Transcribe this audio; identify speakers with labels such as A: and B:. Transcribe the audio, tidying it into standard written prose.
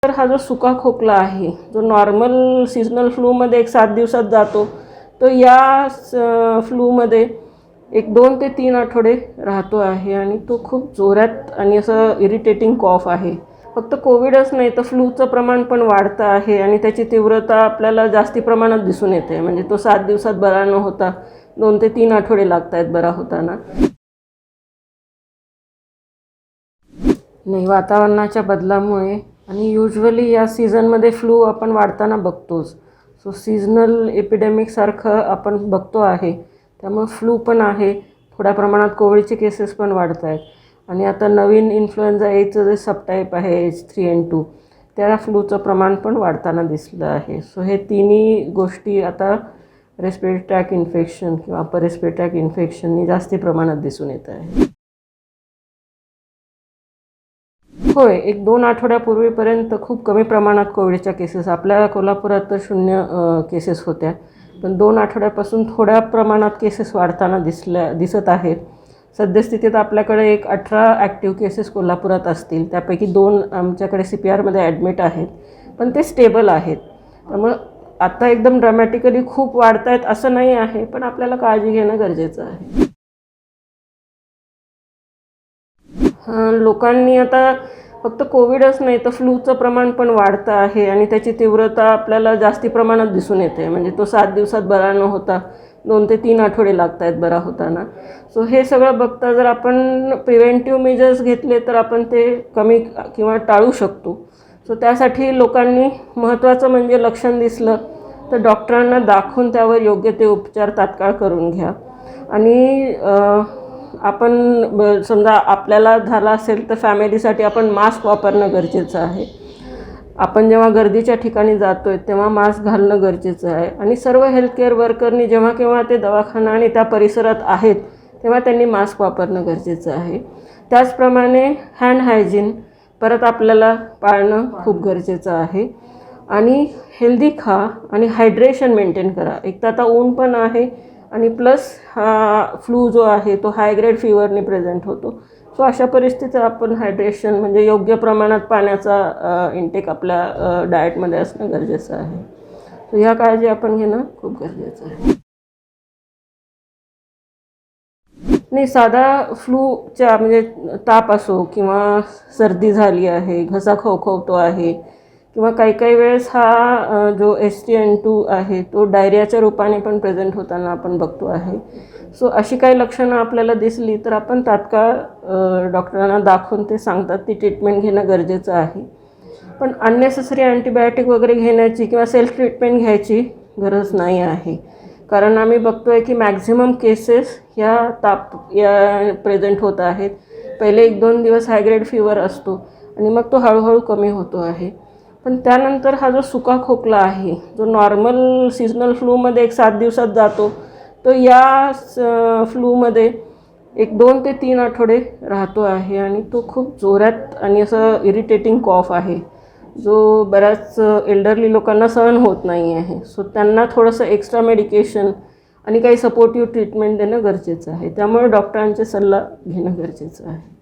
A: तर हा जो सुका खोकला आहे जो नॉर्मल सीजनल फ्लूमध्ये 7 दिवसात जातो, तो या फ्लूमध्ये 2 ते 3 आठवडे राहतो आहे आणि तो खूप जोरात आणि असं इरिटेटिंग कॉफ आहे. फक्त कोविडच नाही तर फ्लूचं प्रमाण पण वाढतं आहे आणि त्याची तीव्रता आपल्याला जास्ती प्रमाणात दिसून येते. म्हणजे तो 7 दिवसात बरा न होता 2 ते 3 आठवडे लागत आहेत बरा होताना. नाही, वातावरणाच्या बदलामुळे आणि युजली या सीझनमध्ये फ्लू आपण वाढताना बघतोच. सो सीझनल एपिडेमिकसारखं आपण बघतो आहे. त्यामुळे फ्लू पण आहे, थोड्या प्रमाणात कोविडचे केसेस पण वाढत आहेत आणि आता नवीन इन्फ्लुएन्झा एचं जे सबटाईप आहे H3N2 त्या फ्लूचं प्रमाण पण वाढताना दिसलं आहे. सो हे तिन्ही गोष्टी आता रेस्पिरेटरी ट्रॅक इन्फेक्शन किंवा अपर रेस्पिरेटरी ट्रॅक इन्फेक्शननी जास्ती प्रमाणात दिसून येत आहे. होय, 1-2 आठवड्यापूर्वीपर्यंत खूप कमी प्रमाणात कोविडच्या केसेस आपल्या कोल्हापुरात तर 0 केसेस होत्या. पण 2 आठवड्यापासून थोड्या प्रमाणात केसेस वाढताना दिसत आहेत. सद्यस्थितीत आपल्याकडे 18 ॲक्टिव्ह केसेस कोल्हापुरात असतील. त्यापैकी 2 आमच्याकडे CPRमध्ये ॲडमिट आहेत, पण ते स्टेबल आहेत. त्यामुळं आता एकदम ड्रामॅटिकली खूप वाढत आहेत असं नाही आहे, पण आपल्याला काळजी घेणं गरजेचं आहे. लोकांनी आता फक्त कोविडच नाही तर फ्लूचं प्रमाण पण वाढतं आहे आणि त्याची तीव्रता आपल्याला जास्ती प्रमाणात दिसून येते. म्हणजे तो 7 दिवसात बरा न होता 2 ते 3 आठवडे लागत आहेत बरा होताना. सो हे सगळं बघता जर आपण प्रिव्हेंटिव्ह मेजर्स घेतले तर आपण ते कमी किंवा टाळू शकतो. सो त्यासाठी लोकांनी महत्त्वाचं म्हणजे लक्षण दिसलं तर डॉक्टरांना दाखवून त्यावर योग्य ते उपचार तात्काळ करून घ्या. आणि आपण समजा आपल्याला झाला असेल तर फॅमिलीसाठी आपण मास्क वापरणं गरजेचं आहे. आपण जेव्हा गर्दीच्या ठिकाणी जातो आहे तेव्हा मास्क घालणं गरजेचं आहे. आणि सर्व हेल्थकेअर वर्करनी जेव्हा केव्हा ते दवाखाना आणि त्या परिसरात आहेत तेव्हा त्यांनी मास्क वापरणं गरजेचं आहे. त्याचप्रमाणे हँड हायजीन परत आपल्याला पाळणं खूप गरजेचं आहे. आणि हेल्दी खा आणि हायड्रेशन मेंटेन करा. एक तर आता ऊन पण आहे आणि प्लस हा फ्लू जो आहे तो हाय ग्रेड फीवरने प्रेझेंट होतो. सो अशा परिस्थितीत आपण हायड्रेशन म्हणजे योग्य प्रमाणात पाण्याचा इंटेक आपल्या डाएटमध्ये असणं गरजेचं आहे. सो ह्या काळजी आपण घेणं खूप गरजेचं आहे. नाही, साधा फ्लूच्या म्हणजे ताप असो किंवा सर्दी झाली आहे, घसा खवखवतो आहे किंवा काही वेळेस हा जो H3N2 आहे तो डायरियाच्या रूपाने पण प्रेझेंट होताना आपण बघतो आहे. सो अशी काही लक्षणं आपल्याला दिसली तर आपण तात्काळ डॉक्टरांना दाखवून ते सांगतात ती ट्रीटमेंट घेणं गरजेचं आहे. पण अननेसेसरी अँटीबायोटिक वगैरे घेण्याची किंवा सेल्फ ट्रीटमेंट घ्यायची गरज नाही आहे. कारण आम्ही बघतो आहे की मॅक्झिमम केसेस ह्या या प्रेझेंट होत आहेत. पहिले 1-2 दिवस हायग्रेड फीवर असतो आणि मग तो हळूहळू कमी होतो आहे. पण त्यानंतर हा जो सुका खोकला आहे जो नॉर्मल सीजनल फ्लूमध्ये 7 दिवसात जातो, तो या फ्लूमध्ये 2 ते 3 आठवडे राहतो आहे आणि तो खूप जोरात आणि असं इरिटेटिंग कॉफ आहे जो बऱ्याच एल्डरली लोकांना सहन होत नाही आहे. सो त्यांना थोडंसं एक्स्ट्रा मेडिकेशन आणि काही सपोर्टिव्ह ट्रीटमेंट देणं गरजेचं आहे. त्यामुळे डॉक्टरांचे सल्ला घेणं गरजेचं आहे.